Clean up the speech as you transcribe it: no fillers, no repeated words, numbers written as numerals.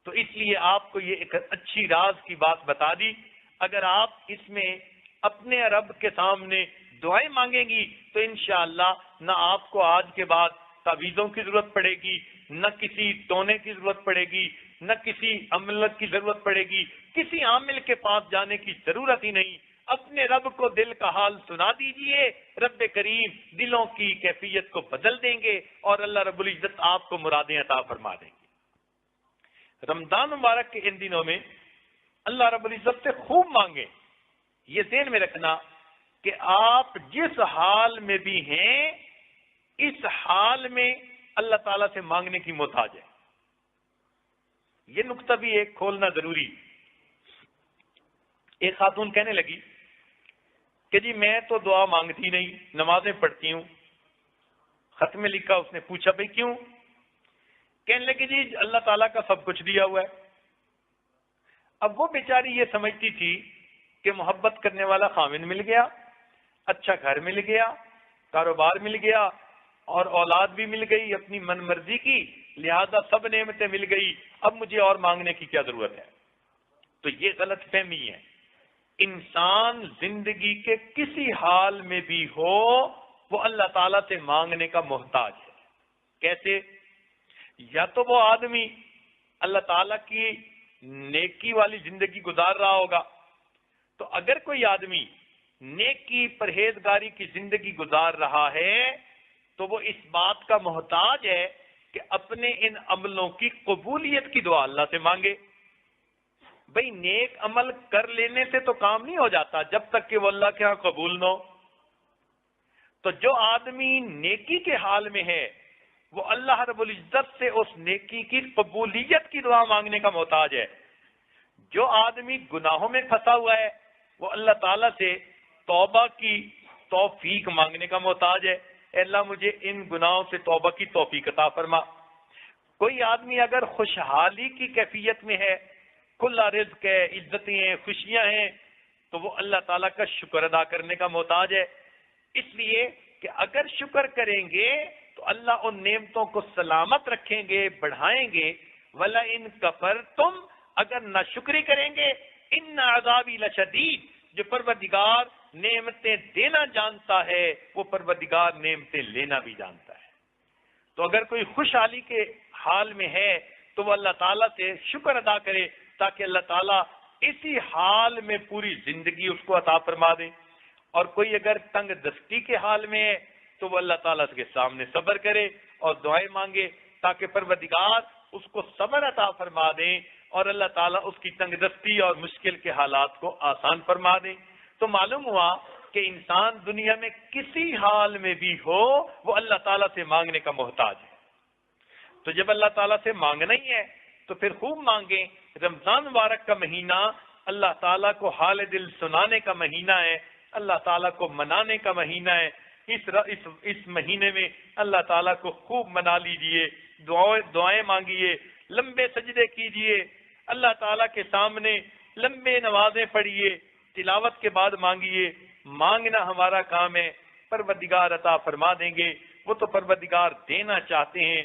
تو اس لیے آپ کو یہ ایک اچھی راز کی بات بتا دی، اگر آپ اس میں اپنے رب کے سامنے دعائیں مانگیں گی تو انشاءاللہ نہ آپ کو آج کے بعد تعویذوں کی ضرورت پڑے گی، نہ کسی ٹونے کی ضرورت پڑے گی، نہ کسی عملت کی ضرورت پڑے گی، کسی عامل کے پاس جانے کی ضرورت ہی نہیں۔ اپنے رب کو دل کا حال سنا دیجئے، رب کریم دلوں کی کیفیت کو بدل دیں گے اور اللہ رب العزت آپ کو مرادیں عطا فرما دیں گے۔ رمضان مبارک کے ان دنوں میں اللہ رب العزت سے خوب مانگیں، یہ ذہن میں رکھنا کہ آپ جس حال میں بھی ہیں اس حال میں اللہ تعالیٰ سے مانگنے کی محتاج ہے۔ یہ نقطہ بھی ایک کھولنا ضروری۔ ایک خاتون کہنے لگی کہ جی میں تو دعا مانگتی نہیں، نمازیں پڑھتی ہوں۔ خط میں لکھا، اس نے پوچھا بھئی کیوں؟ کہنے لگی جی اللہ تعالیٰ کا سب کچھ دیا ہوا ہے۔ اب وہ بیچاری یہ سمجھتی تھی کہ محبت کرنے والا خامن مل گیا، اچھا گھر مل گیا، کاروبار مل گیا اور اولاد بھی مل گئی اپنی من مرضی کی، لہذا سب نعمتیں مل گئی، اب مجھے اور مانگنے کی کیا ضرورت ہے؟ تو یہ غلط فہمی ہے۔ انسان زندگی کے کسی حال میں بھی ہو وہ اللہ تعالیٰ سے مانگنے کا محتاج ہے۔ کیسے؟ یا تو وہ آدمی اللہ تعالیٰ کی نیکی والی زندگی گزار رہا ہوگا، تو اگر کوئی آدمی نیکی پرہیزگاری کی زندگی گزار رہا ہے تو وہ اس بات کا محتاج ہے کہ اپنے ان عملوں کی قبولیت کی دعا اللہ سے مانگے۔ بھئی نیک عمل کر لینے سے تو کام نہیں ہو جاتا جب تک کہ وہ اللہ کے ہاں قبول نہ ہو۔ تو جو آدمی نیکی کے حال میں ہے وہ اللہ رب العزت سے اس نیکی کی قبولیت کی دعا مانگنے کا محتاج ہے۔ جو آدمی گناہوں میں پھنسا ہوا ہے وہ اللہ تعالیٰ سے توبہ کی توفیق مانگنے کا محتاج ہے، اے اللہ مجھے ان گناہوں سے توبہ کی توفیق عطا فرما۔ کوئی آدمی اگر خوشحالی کی کیفیت میں ہے، کھلا رزق ہے، عزتیں ہیں، خوشیاں ہیں، تو وہ اللہ تعالیٰ کا شکر ادا کرنے کا محتاج ہے۔ اس لیے کہ اگر شکر کریں گے تو اللہ ان نعمتوں کو سلامت رکھیں گے، بڑھائیں گے۔ وَلَئِن كَفَرْتُمْ، اگر ناشکری کریں گے، ان عذابی لشدید، جو پروردگار نعمتیں دینا جانتا ہے وہ پروردگار نعمتیں لینا بھی جانتا ہے۔ تو اگر کوئی خوشحالی کے حال میں ہے تو وہ اللہ تعالیٰ سے شکر ادا کرے تاکہ اللہ تعالیٰ اسی حال میں پوری زندگی اس کو عطا فرما دے۔ اور کوئی اگر تنگ دستی کے حال میں ہے تو وہ اللہ تعالیٰ کے سامنے صبر کرے اور دعائیں مانگے تاکہ پروردگار اس کو صبر عطا فرما دیں اور اللہ تعالیٰ اس کی تنگ دستی اور مشکل کے حالات کو آسان فرما دیں۔ تو معلوم ہوا کہ انسان دنیا میں کسی حال میں بھی ہو وہ اللہ تعالیٰ سے مانگنے کا محتاج ہے۔ تو جب اللہ تعالیٰ سے مانگنا ہی ہے تو پھر خوب مانگیں۔ رمضان مبارک کا مہینہ اللہ تعالیٰ کو حال دل سنانے کا مہینہ ہے، اللہ تعالیٰ کو منانے کا مہینہ ہے۔ اس مہینے میں اللہ تعالیٰ کو خوب منا لیجئے، دعائیں مانگیے، لمبے سجدے کیجئے، اللہ تعالیٰ کے سامنے لمبے نمازیں پڑھیے، تلاوت کے بعد مانگیے۔ مانگنا ہمارا کام ہے، پروردگار عطا فرما دیں گے، وہ تو پروردگار دینا چاہتے ہیں۔